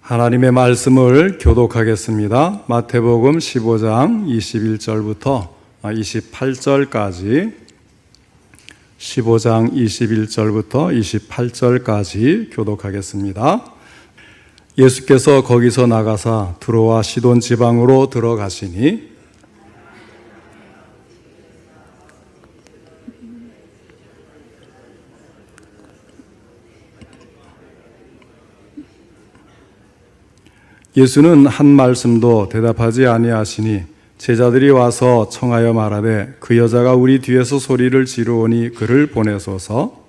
하나님의 말씀을 교독하겠습니다. 마태복음 15장 21절부터 28절까지 15장 21절부터 28절까지 교독하겠습니다. 예수께서 거기서 나가사 두로와 시돈 지방으로 들어가시니 예수는 한 말씀도 대답하지 아니하시니 제자들이 와서 청하여 말하되 그 여자가 우리 뒤에서 소리를 지르오니 그를 보내소서.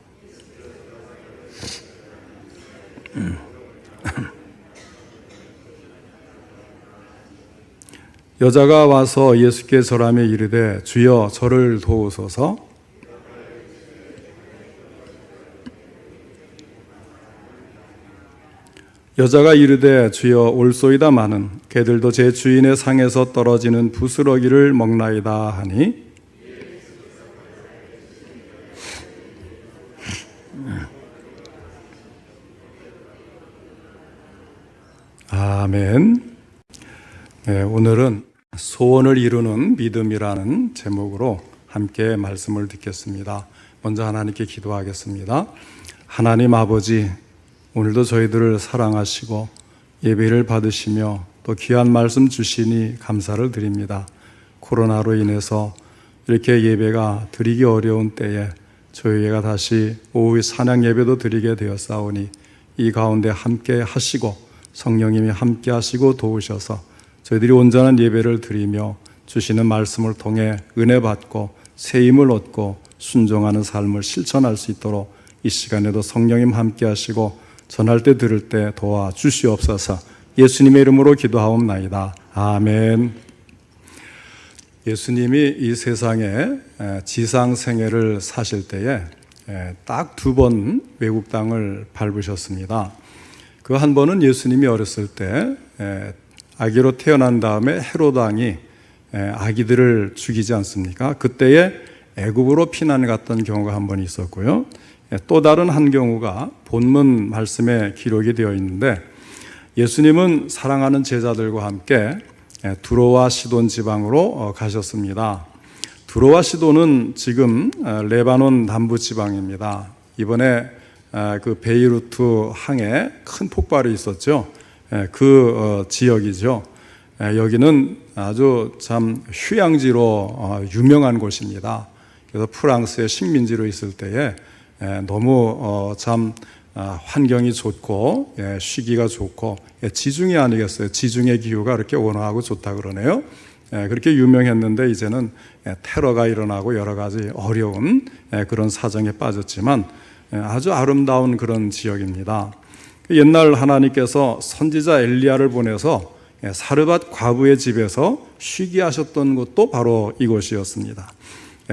여자가 와서 예수께 절하며 이르되 주여 저를 도우소서. 여자가 이르되 주여 올소이다마는 개들도 제 주인의 상에서 떨어지는 부스러기를 먹나이다 하니 아멘. 네, 오늘은 소원을 이루는 믿음이라는 제목으로 함께 말씀을 듣겠습니다. 먼저 하나님께 기도하겠습니다. 하나님 아버지, 오늘도 저희들을 사랑하시고 예배를 받으시며 또 귀한 말씀 주시니 감사를 드립니다. 코로나로 인해서 이렇게 예배가 드리기 어려운 때에 저희가 다시 오후 찬양 예배도 드리게 되었사오니 이 가운데 함께 하시고 성령님이 함께 하시고 도우셔서 저희들이 온전한 예배를 드리며 주시는 말씀을 통해 은혜 받고 새 힘을 얻고 순종하는 삶을 실천할 수 있도록 이 시간에도 성령님 함께 하시고 전할 때 들을 때 도와주시옵소서. 예수님의 이름으로 기도하옵나이다. 아멘. 예수님이 이 세상에 지상생애를 사실 때에 딱 2번 외국 땅을 밟으셨습니다. 그 한 번은 예수님이 어렸을 때 아기로 태어난 다음에 헤롯 왕이 아기들을 죽이지 않습니까? 그때에 애굽으로 피난 갔던 경우가 한 번 있었고요. 또 다른 한 경우가 본문 말씀에 기록이 되어 있는데 예수님은 사랑하는 제자들과 함께 두로와 시돈 지방으로 가셨습니다. 두로와 시돈은 지금 레바논 남부 지방입니다. 이번에 그 베이루트 항에 큰 폭발이 있었죠. 그 지역이죠. 여기는 아주 참 휴양지로 유명한 곳입니다. 그래서 프랑스의 식민지로 있을 때에 너무 참 환경이 좋고 쉬기가 좋고 지중해 아니겠어요? 지중해 기후가 그렇게 온화하고 좋다 그러네요. 그렇게 유명했는데 이제는 테러가 일어나고 여러 가지 어려운 그런 사정에 빠졌지만 아주 아름다운 그런 지역입니다. 옛날 하나님께서 선지자 엘리야를 보내서 사르밧 과부의 집에서 쉬게 하셨던 곳도 바로 이곳이었습니다.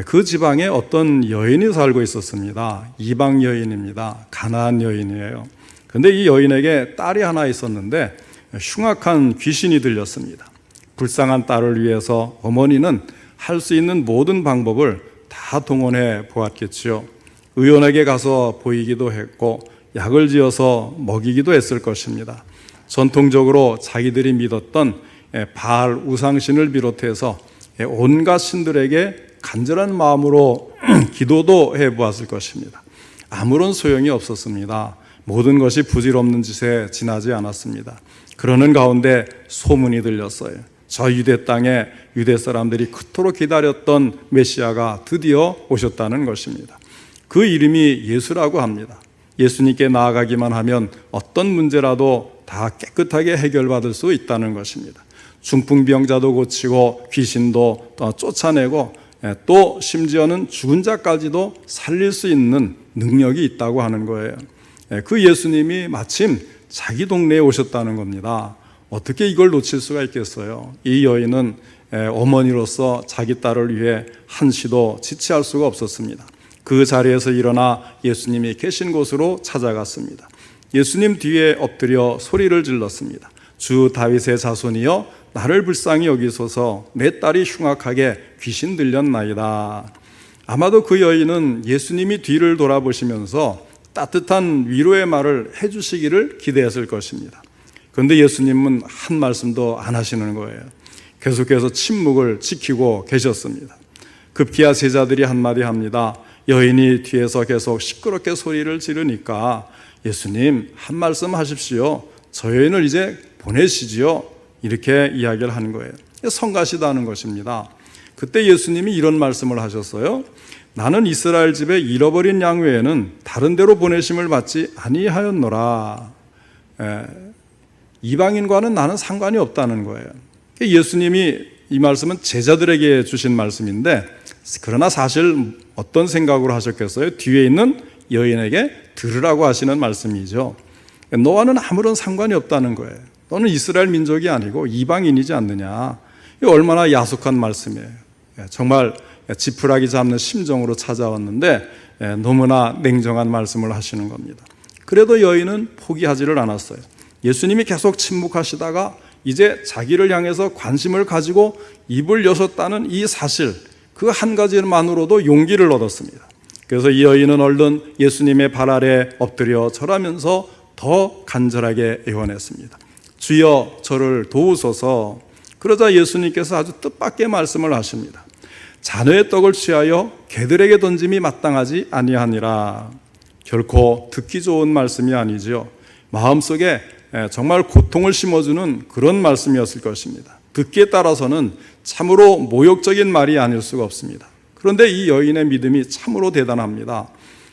그 지방에 어떤 여인이 살고 있었습니다. 이방 여인입니다. 가나안 여인이에요. 그런데 이 여인에게 딸이 하나 있었는데 흉악한 귀신이 들렸습니다. 불쌍한 딸을 위해서 어머니는 할 수 있는 모든 방법을 다 동원해 보았겠지요. 의원에게 가서 보이기도 했고 약을 지어서 먹이기도 했을 것입니다. 전통적으로 자기들이 믿었던 바알 우상신을 비롯해서 온갖 신들에게 간절한 마음으로 기도도 해보았을 것입니다. 아무런 소용이 없었습니다. 모든 것이 부질없는 짓에 지나지 않았습니다. 그러는 가운데 소문이 들렸어요. 저 유대 땅에 유대 사람들이 그토록 기다렸던 메시아가 드디어 오셨다는 것입니다. 그 이름이 예수라고 합니다. 예수님께 나아가기만 하면 어떤 문제라도 다 깨끗하게 해결받을 수 있다는 것입니다. 중풍병자도 고치고 귀신도 쫓아내고 또 심지어는 죽은 자까지도 살릴 수 있는 능력이 있다고 하는 거예요. 그 예수님이 마침 자기 동네에 오셨다는 겁니다. 어떻게 이걸 놓칠 수가 있겠어요? 이 여인은 어머니로서 자기 딸을 위해 한시도 지체할 수가 없었습니다. 그 자리에서 일어나 예수님이 계신 곳으로 찾아갔습니다. 예수님 뒤에 엎드려 소리를 질렀습니다. 주 다윗의 자손이여 나를 불쌍히 여기소서. 내 딸이 흉악하게 귀신 들렸나이다. 아마도 그 여인은 예수님이 뒤를 돌아보시면서 따뜻한 위로의 말을 해주시기를 기대했을 것입니다. 그런데 예수님은 한 말씀도 안 하시는 거예요. 계속해서 침묵을 지키고 계셨습니다. 급기야 제자들이 한마디 합니다. 여인이 뒤에서 계속 시끄럽게 소리를 지르니까 예수님 한 말씀 하십시오. 저 여인을 이제 보내시지요. 이렇게 이야기를 하는 거예요. 성가시다는 것입니다. 그때 예수님이 이런 말씀을 하셨어요. 나는 이스라엘 집에 잃어버린 양 외에는 다른 데로 보내심을 받지 아니하였노라. 이방인과는 나는 상관이 없다는 거예요. 예수님이 이 말씀은 제자들에게 주신 말씀인데, 그러나 사실 어떤 생각으로 하셨겠어요? 뒤에 있는 여인에게 들으라고 하시는 말씀이죠. 너와는 아무런 상관이 없다는 거예요. 너는 이스라엘 민족이 아니고 이방인이지 않느냐. 이 얼마나 야속한 말씀이에요. 정말 지푸라기 잡는 심정으로 찾아왔는데 너무나 냉정한 말씀을 하시는 겁니다. 그래도 여인은 포기하지를 않았어요. 예수님이 계속 침묵하시다가 이제 자기를 향해서 관심을 가지고 입을 여셨다는 이 사실, 그 한 가지만으로도 용기를 얻었습니다. 그래서 이 여인은 얼른 예수님의 발 아래 엎드려 절하면서 더 간절하게 애원했습니다. 주여 저를 도우소서. 그러자 예수님께서 아주 뜻밖의 말씀을 하십니다. 자녀의 떡을 취하여 개들에게 던짐이 마땅하지 아니하니라. 결코 듣기 좋은 말씀이 아니죠. 마음속에 정말 고통을 심어주는 그런 말씀이었을 것입니다. 듣기에 따라서는 참으로 모욕적인 말이 아닐 수가 없습니다. 그런데 이 여인의 믿음이 참으로 대단합니다.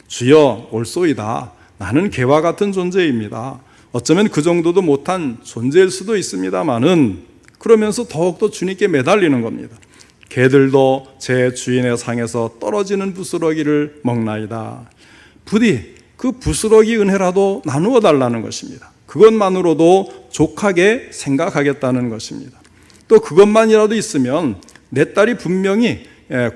주여 올소이다. 나는 개와 같은 존재입니다. 어쩌면 그 정도도 못한 존재일 수도 있습니다마는, 그러면서 더욱더 주님께 매달리는 겁니다. 개들도 제 주인의 상에서 떨어지는 부스러기를 먹나이다. 부디 그 부스러기 은혜라도 나누어 달라는 것입니다. 그것만으로도 족하게 생각하겠다는 것입니다. 또 그것만이라도 있으면 내 딸이 분명히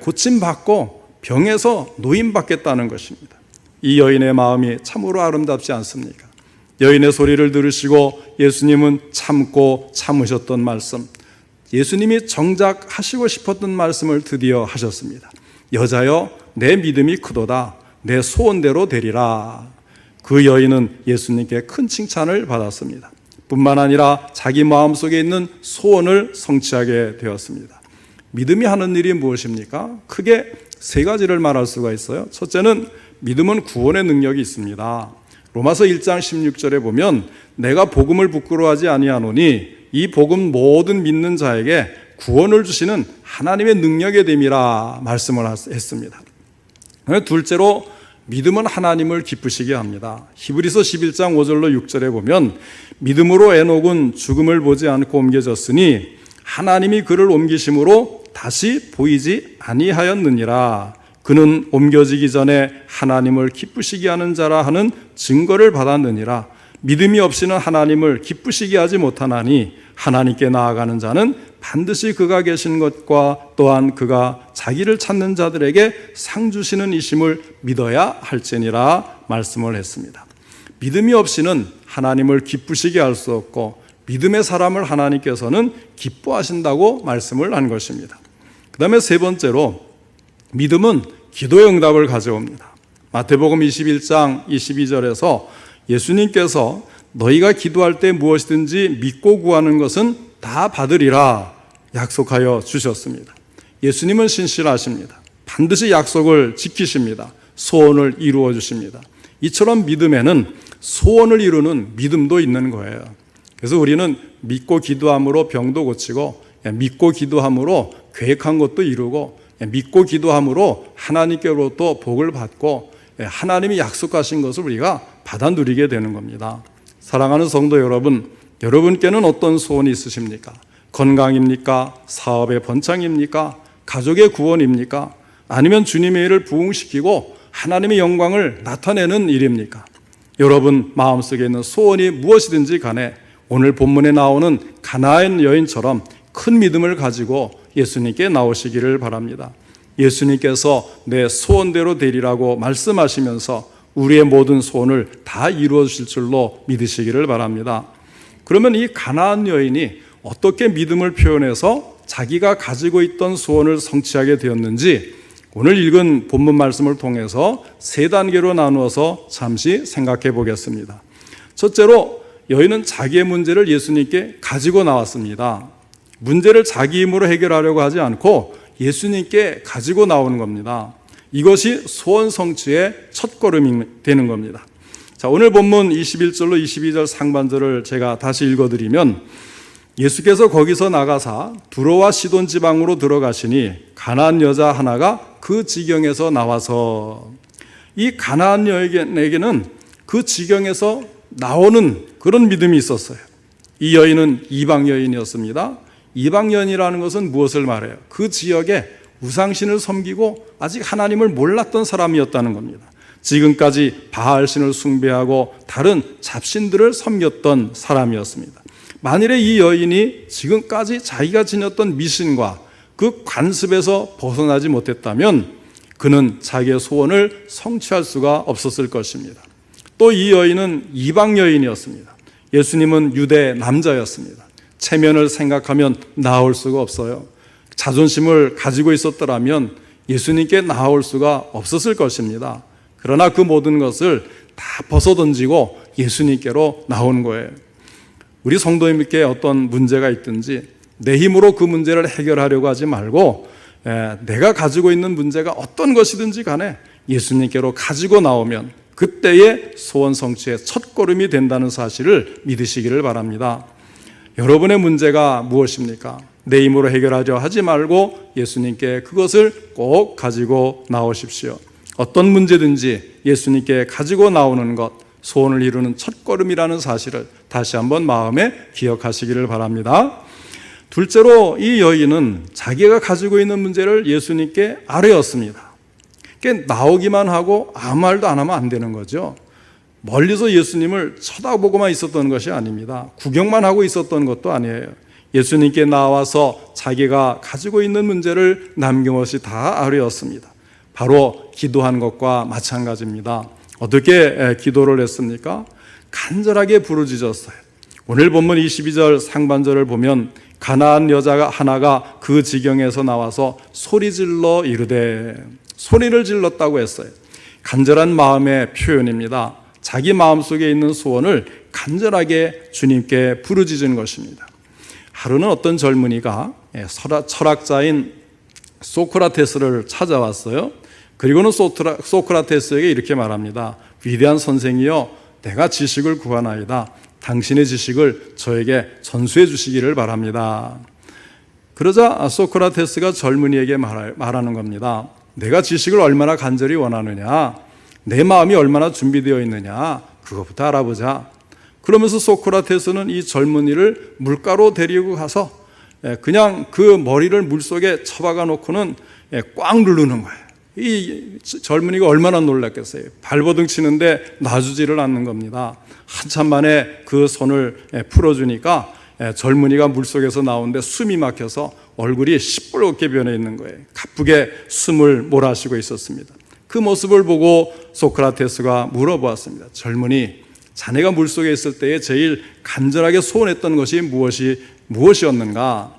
고침받고 병에서 노임받겠다는 것입니다. 이 여인의 마음이 참으로 아름답지 않습니까? 여인의 소리를 들으시고 예수님은 참고 참으셨던 말씀, 예수님이 정작 하시고 싶었던 말씀을 드디어 하셨습니다. 여자여 내 믿음이 크도다. 내 소원대로 되리라. 그 여인은 예수님께 큰 칭찬을 받았습니다. 뿐만 아니라 자기 마음속에 있는 소원을 성취하게 되었습니다. 믿음이 하는 일이 무엇입니까? 크게 세 가지를 말할 수가 있어요. 첫째는 믿음은 구원의 능력이 있습니다. 로마서 1장 16절에 보면 내가 복음을 부끄러워하지 아니하노니 이 복음 모든 믿는 자에게 구원을 주시는 하나님의 능력의 됨이라 말씀을 했습니다. 둘째로 믿음은 하나님을 기쁘시게 합니다. 히브리서 11장 5절로 6절에 보면 믿음으로 에녹은 죽음을 보지 않고 옮겨졌으니 하나님이 그를 옮기심으로 다시 보이지 아니하였느니라. 그는 옮겨지기 전에 하나님을 기쁘시게 하는 자라 하는 증거를 받았느니라. 믿음이 없이는 하나님을 기쁘시게 하지 못하나니 하나님께 나아가는 자는 반드시 그가 계신 것과 또한 그가 자기를 찾는 자들에게 상 주시는 이심을 믿어야 할지니라 말씀을 했습니다. 믿음이 없이는 하나님을 기쁘시게 할 수 없고 믿음의 사람을 하나님께서는 기뻐하신다고 말씀을 한 것입니다. 그 다음에 세 번째로 믿음은 기도의 응답을 가져옵니다. 마태복음 21장 22절에서 예수님께서 너희가 기도할 때 무엇이든지 믿고 구하는 것은 다 받으리라 약속하여 주셨습니다. 예수님은 신실하십니다. 반드시 약속을 지키십니다. 소원을 이루어 주십니다. 이처럼 믿음에는 소원을 이루는 믿음도 있는 거예요. 그래서 우리는 믿고 기도함으로 병도 고치고, 믿고 기도함으로 계획한 것도 이루고, 믿고 기도함으로 하나님께로부터 복을 받고, 하나님이 약속하신 것을 우리가 받아 누리게 되는 겁니다. 사랑하는 성도 여러분, 여러분께는 어떤 소원이 있으십니까? 건강입니까? 사업의 번창입니까? 가족의 구원입니까? 아니면 주님의 일을 부흥시키고 하나님의 영광을 나타내는 일입니까? 여러분 마음속에 있는 소원이 무엇이든지 간에 오늘 본문에 나오는 가나안 여인처럼 큰 믿음을 가지고 예수님께 나오시기를 바랍니다. 예수님께서 내 소원대로 되리라고 말씀하시면서 우리의 모든 소원을 다 이루어 주실 줄로 믿으시기를 바랍니다. 그러면 이 가나안 여인이 어떻게 믿음을 표현해서 자기가 가지고 있던 소원을 성취하게 되었는지 오늘 읽은 본문 말씀을 통해서 세 단계로 나누어서 잠시 생각해 보겠습니다. 첫째로 여인은 자기의 문제를 예수님께 가지고 나왔습니다. 문제를 자기 힘으로 해결하려고 하지 않고 예수님께 가지고 나오는 겁니다. 이것이 소원 성취의 첫걸음이 되는 겁니다. 자, 오늘 본문 21절로 22절 상반절을 제가 다시 읽어드리면, 예수께서 거기서 나가사 두로와 시돈 지방으로 들어가시니 가나안 여자 하나가 그 지경에서 나와서, 이 가나안 여인에게는 그 지경에서 나오는 그런 믿음이 있었어요. 이 여인은 이방 여인이었습니다. 이방 여인이라는 것은 무엇을 말해요? 그 지역에 우상신을 섬기고 아직 하나님을 몰랐던 사람이었다는 겁니다. 지금까지 바알신을 숭배하고 다른 잡신들을 섬겼던 사람이었습니다. 만일에 이 여인이 지금까지 자기가 지녔던 미신과 그 관습에서 벗어나지 못했다면 그는 자기의 소원을 성취할 수가 없었을 것입니다. 또 이 여인은 이방 여인이었습니다. 예수님은 유대 남자였습니다. 체면을 생각하면 나올 수가 없어요. 자존심을 가지고 있었더라면 예수님께 나올 수가 없었을 것입니다. 그러나 그 모든 것을 다 벗어던지고 예수님께로 나온 거예요. 우리 성도님께 어떤 문제가 있든지 내 힘으로 그 문제를 해결하려고 하지 말고, 내가 가지고 있는 문제가 어떤 것이든지 간에 예수님께로 가지고 나오면 그때의 소원 성취의 첫걸음이 된다는 사실을 믿으시기를 바랍니다. 여러분의 문제가 무엇입니까? 내 힘으로 해결하려 하지 말고 예수님께 그것을 꼭 가지고 나오십시오. 어떤 문제든지 예수님께 가지고 나오는 것, 소원을 이루는 첫걸음이라는 사실을 다시 한번 마음에 기억하시기를 바랍니다. 둘째로, 이 여인은 자기가 가지고 있는 문제를 예수님께 아뢰었습니다. 그러니까 나오기만 하고 아무 말도 안 하면 안 되는 거죠. 멀리서 예수님을 쳐다보고만 있었던 것이 아닙니다. 구경만 하고 있었던 것도 아니에요. 예수님께 나와서 자기가 가지고 있는 문제를 남김없이 다 아뢰었습니다. 바로 기도한 것과 마찬가지입니다. 어떻게 기도를 했습니까? 간절하게 부르짖었어요. 오늘 본문 22절 상반절을 보면 가나안 여자가 하나가 그 지경에서 나와서 소리질러 이르되, 소리를 질렀다고 했어요. 간절한 마음의 표현입니다. 자기 마음속에 있는 소원을 간절하게 주님께 부르짖은 것입니다. 하루는 어떤 젊은이가 철학자인 소크라테스를 찾아왔어요. 그리고는 소크라테스에게 이렇게 말합니다. 위대한 선생이여, 내가 지식을 구하나이다. 당신의 지식을 저에게 전수해 주시기를 바랍니다. 그러자 소크라테스가 젊은이에게 말하는 겁니다. 내가 지식을 얼마나 간절히 원하느냐, 내 마음이 얼마나 준비되어 있느냐, 그것부터 알아보자. 그러면서 소크라테스는 이 젊은이를 물가로 데리고 가서 그냥 그 머리를 물속에 처박아 놓고는 꽉 누르는 거예요. 이 젊은이가 얼마나 놀랐겠어요. 발버둥 치는데 놔주지를 않는 겁니다. 한참 만에 그 손을 풀어주니까 젊은이가 물속에서 나오는데 숨이 막혀서 얼굴이 시뻘겋게 변해 있는 거예요. 가쁘게 숨을 몰아쉬고 있었습니다. 그 모습을 보고 소크라테스가 물어보았습니다. 젊은이, 자네가 물속에 있을 때에 제일 간절하게 소원했던 것이 무엇이었는가?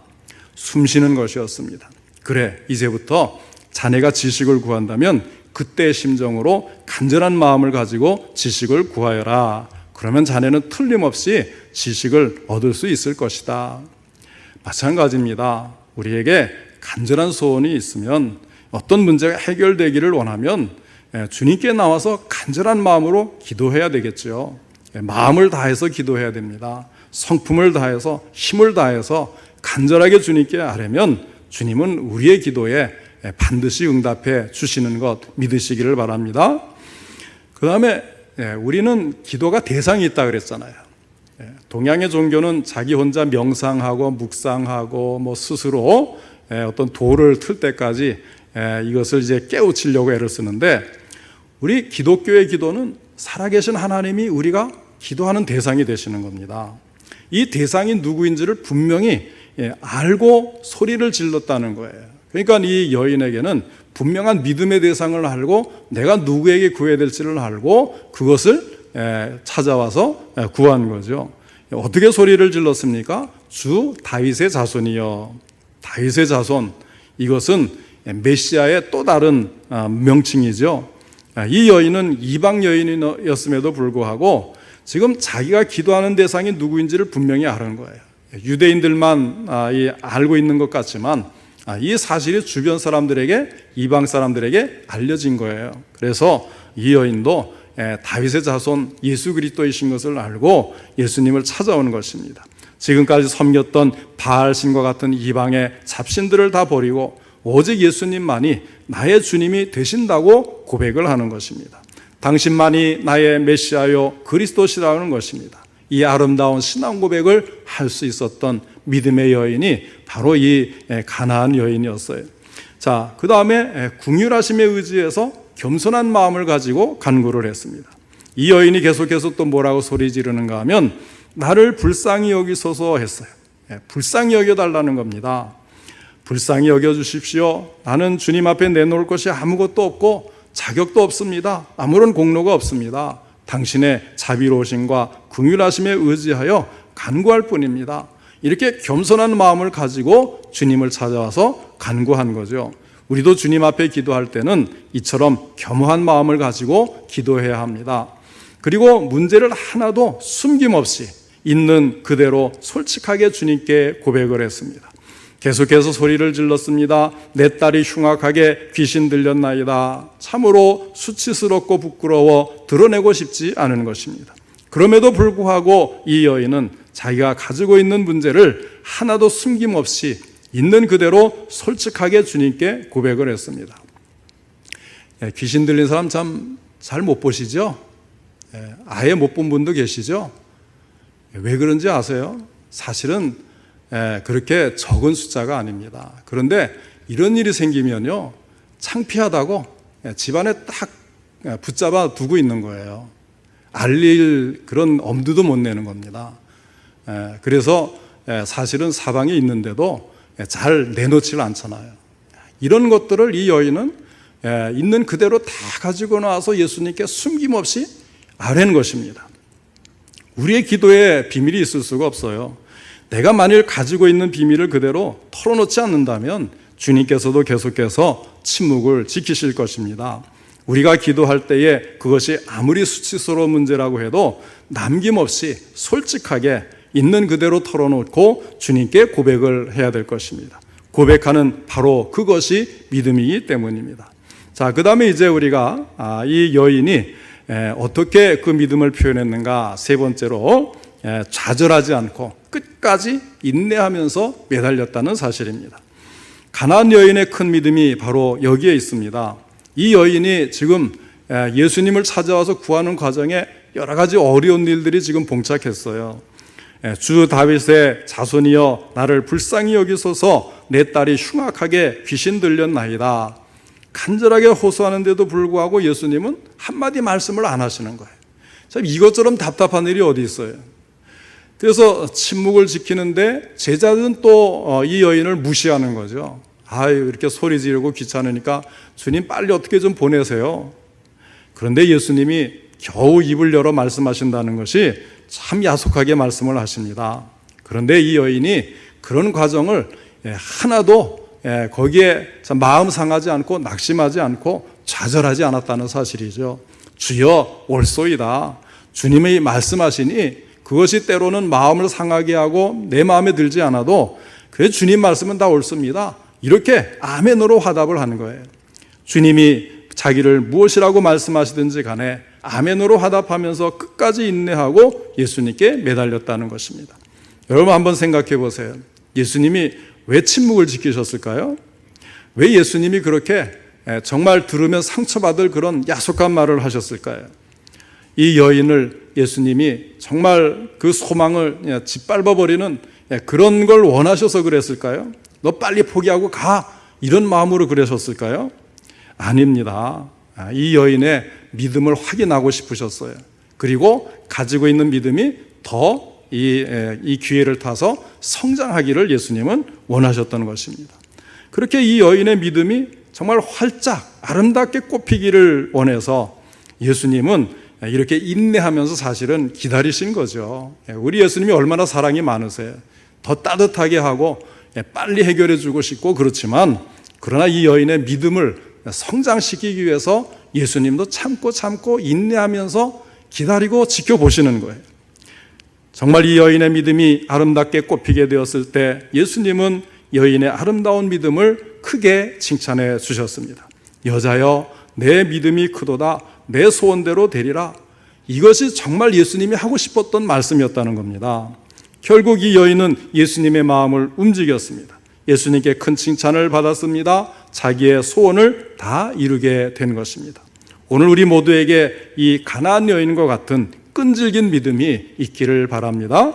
숨 쉬는 것이었습니다. 그래, 이제부터 자네가 지식을 구한다면 그때의 심정으로 간절한 마음을 가지고 지식을 구하여라. 그러면 자네는 틀림없이 지식을 얻을 수 있을 것이다. 마찬가지입니다. 우리에게 간절한 소원이 있으면, 어떤 문제가 해결되기를 원하면 주님께 나와서 간절한 마음으로 기도해야 되겠죠. 마음을 다해서 기도해야 됩니다. 성품을 다해서, 힘을 다해서 간절하게 주님께 아뢰면 주님은 우리의 기도에 반드시 응답해 주시는 것 믿으시기를 바랍니다. 그 다음에 우리는 기도가 대상이 있다 그랬잖아요. 동양의 종교는 자기 혼자 명상하고 묵상하고 스스로 어떤 도를 틀 때까지 이것을 이제 깨우치려고 애를 쓰는데, 우리 기독교의 기도는 살아계신 하나님이 우리가 기도하는 대상이 되시는 겁니다. 이 대상이 누구인지를 분명히 알고 소리를 질렀다는 거예요. 그러니까 이 여인에게는 분명한 믿음의 대상을 알고 내가 누구에게 구해야 될지를 알고 그것을 찾아와서 구한 거죠. 어떻게 소리를 질렀습니까? 주 다윗의 자손이여. 다윗의 자손, 이것은 메시아의 또 다른 명칭이죠. 이 여인은 이방 여인이었음에도 불구하고 지금 자기가 기도하는 대상이 누구인지를 분명히 아는 거예요. 유대인들만 알고 있는 것 같지만 이 사실이 주변 사람들에게, 이방 사람들에게 알려진 거예요. 그래서 이 여인도 다윗의 자손 예수 그리스도이신 것을 알고 예수님을 찾아오는 것입니다. 지금까지 섬겼던 바알신과 같은 이방의 잡신들을 다 버리고 오직 예수님만이 나의 주님이 되신다고 고백을 하는 것입니다. 당신만이 나의 메시아요 그리스도시라는 것입니다. 이 아름다운 신앙 고백을 할 수 있었던 믿음의 여인이 바로 이 가나안 여인이었어요. 자, 그 다음에 궁휼하심에 의지해서 겸손한 마음을 가지고 간구를 했습니다. 이 여인이 계속해서 또 뭐라고 소리 지르는가 하면 나를 불쌍히 여기소서 했어요. 불쌍히 여겨달라는 겁니다. 불쌍히 여겨주십시오. 나는 주님 앞에 내놓을 것이 아무것도 없고 자격도 없습니다. 아무런 공로가 없습니다. 당신의 자비로우심과 긍휼하심에 의지하여 간구할 뿐입니다. 이렇게 겸손한 마음을 가지고 주님을 찾아와서 간구한 거죠. 우리도 주님 앞에 기도할 때는 이처럼 겸허한 마음을 가지고 기도해야 합니다. 그리고 문제를 하나도 숨김없이 있는 그대로 솔직하게 주님께 고백을 했습니다. 계속해서 소리를 질렀습니다. 내 딸이 흉악하게 귀신 들렸나이다. 참으로 수치스럽고 부끄러워 드러내고 싶지 않은 것입니다. 그럼에도 불구하고 이 여인은 자기가 가지고 있는 문제를 하나도 숨김없이 있는 그대로 솔직하게 주님께 고백을 했습니다. 귀신 들린 사람 참 잘 못 보시죠? 아예 못 본 분도 계시죠? 왜 그런지 아세요? 사실은 그렇게 적은 숫자가 아닙니다. 그런데 이런 일이 생기면요, 창피하다고 집안에 딱 붙잡아 두고 있는 거예요. 알릴 그런 엄두도 못 내는 겁니다. 그래서 사실은 사방에 있는데도 잘 내놓지를 않잖아요. 이런 것들을 이 여인은 있는 그대로 다 가지고 나와서 예수님께 숨김없이 아뢰는 것입니다. 우리의 기도에 비밀이 있을 수가 없어요. 내가 만일 가지고 있는 비밀을 그대로 털어놓지 않는다면 주님께서도 계속해서 침묵을 지키실 것입니다. 우리가 기도할 때에 그것이 아무리 수치스러운 문제라고 해도 남김없이 솔직하게 있는 그대로 털어놓고 주님께 고백을 해야 될 것입니다. 고백하는 바로 그것이 믿음이기 때문입니다. 자, 그 다음에 이제 우리가 이 여인이 어떻게 그 믿음을 표현했는가, 세 번째로 좌절하지 않고 끝까지 인내하면서 매달렸다는 사실입니다. 가나안 여인의 큰 믿음이 바로 여기에 있습니다. 이 여인이 지금 예수님을 찾아와서 구하는 과정에 여러 가지 어려운 일들이 지금 봉착했어요. 주 다윗의 자손이여 나를 불쌍히 여기소서 내 딸이 흉악하게 귀신 들렸나이다. 간절하게 호소하는데도 불구하고 예수님은 한마디 말씀을 안 하시는 거예요. 참 이것처럼 답답한 일이 어디 있어요. 그래서 침묵을 지키는데 제자들은 또 이 여인을 무시하는 거죠. 아유, 이렇게 소리 지르고 귀찮으니까 주님 빨리 어떻게 좀 보내세요. 그런데 예수님이 겨우 입을 열어 말씀하신다는 것이 참 야속하게 말씀을 하십니다. 그런데 이 여인이 그런 과정을 하나도 거기에 마음 상하지 않고 낙심하지 않고 좌절하지 않았다는 사실이죠. 주여 올소이다. 주님이 말씀하시니 그것이 때로는 마음을 상하게 하고 내 마음에 들지 않아도 그래 주님 말씀은 다 옳습니다. 이렇게 아멘으로 화답을 하는 거예요. 주님이 자기를 무엇이라고 말씀하시든지 간에 아멘으로 화답하면서 끝까지 인내하고 예수님께 매달렸다는 것입니다. 여러분 한번 생각해 보세요. 예수님이 왜 침묵을 지키셨을까요? 왜 예수님이 그렇게 정말 들으면 상처받을 그런 야속한 말을 하셨을까요? 이 여인을 예수님이 정말 그 소망을 짓밟아버리는 그런 걸 원하셔서 그랬을까요? 너 빨리 포기하고 가, 이런 마음으로 그러셨을까요? 아닙니다. 이 여인의 믿음을 확인하고 싶으셨어요. 그리고 가지고 있는 믿음이 더 이 기회를 타서 성장하기를 예수님은 원하셨던 것입니다. 그렇게 이 여인의 믿음이 정말 활짝 아름답게 꽃피기를 원해서 예수님은 이렇게 인내하면서 사실은 기다리신 거죠. 우리 예수님이 얼마나 사랑이 많으세요. 더 따뜻하게 하고 빨리 해결해 주고 싶고 그렇지만, 그러나 이 여인의 믿음을 성장시키기 위해서 예수님도 참고 인내하면서 기다리고 지켜보시는 거예요. 정말 이 여인의 믿음이 아름답게 꼽히게 되었을 때 예수님은 여인의 아름다운 믿음을 크게 칭찬해 주셨습니다. 여자여, 내 믿음이 크도다. 내 소원대로 되리라. 이것이 정말 예수님이 하고 싶었던 말씀이었다는 겁니다. 결국 이 여인은 예수님의 마음을 움직였습니다. 예수님께 큰 칭찬을 받았습니다. 자기의 소원을 다 이루게 된 것입니다. 오늘 우리 모두에게 이 가나안 여인과 같은 끈질긴 믿음이 있기를 바랍니다.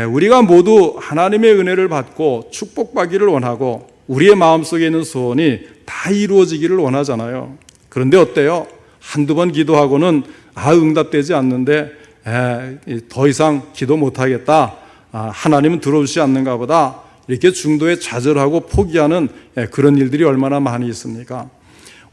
우리가 모두 하나님의 은혜를 받고 축복받기를 원하고 우리의 마음속에 있는 소원이 다 이루어지기를 원하잖아요. 그런데 어때요? 한두 번 기도하고는 응답되지 않는데 더 이상 기도 못하겠다. 하나님은 들어주지 않는가 보다. 이렇게 중도에 좌절하고 포기하는 그런 일들이 얼마나 많이 있습니까?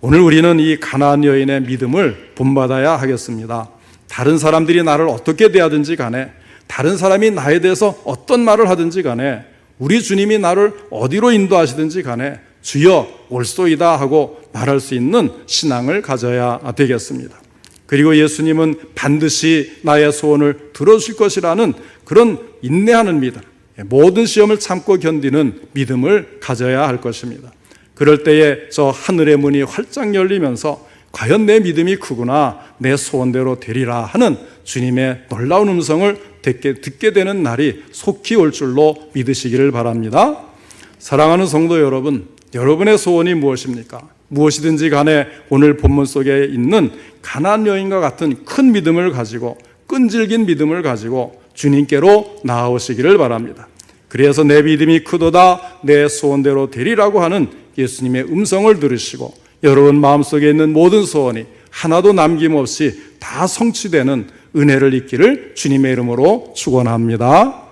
오늘 우리는 이 가나안 여인의 믿음을 본받아야 하겠습니다. 다른 사람들이 나를 어떻게 대하든지 간에, 다른 사람이 나에 대해서 어떤 말을 하든지 간에, 우리 주님이 나를 어디로 인도하시든지 간에 주여 올소이다 하고 말할 수 있는 신앙을 가져야 되겠습니다. 그리고 예수님은 반드시 나의 소원을 들어주실 것이라는 그런 인내하는 믿음, 모든 시험을 참고 견디는 믿음을 가져야 할 것입니다. 그럴 때에 저 하늘의 문이 활짝 열리면서 과연 내 믿음이 크구나, 내 소원대로 되리라 하는 주님의 놀라운 음성을 듣게 되는 날이 속히 올 줄로 믿으시기를 바랍니다. 사랑하는 성도 여러분, 여러분의 소원이 무엇입니까? 무엇이든지 간에 오늘 본문 속에 있는 가나안 여인과 같은 큰 믿음을 가지고, 끈질긴 믿음을 가지고 주님께로 나아오시기를 바랍니다. 그래서 내 믿음이 크도다, 내 소원대로 되리라고 하는 예수님의 음성을 들으시고 여러분 마음속에 있는 모든 소원이 하나도 남김없이 다 성취되는 은혜를 입기를 주님의 이름으로 축원합니다.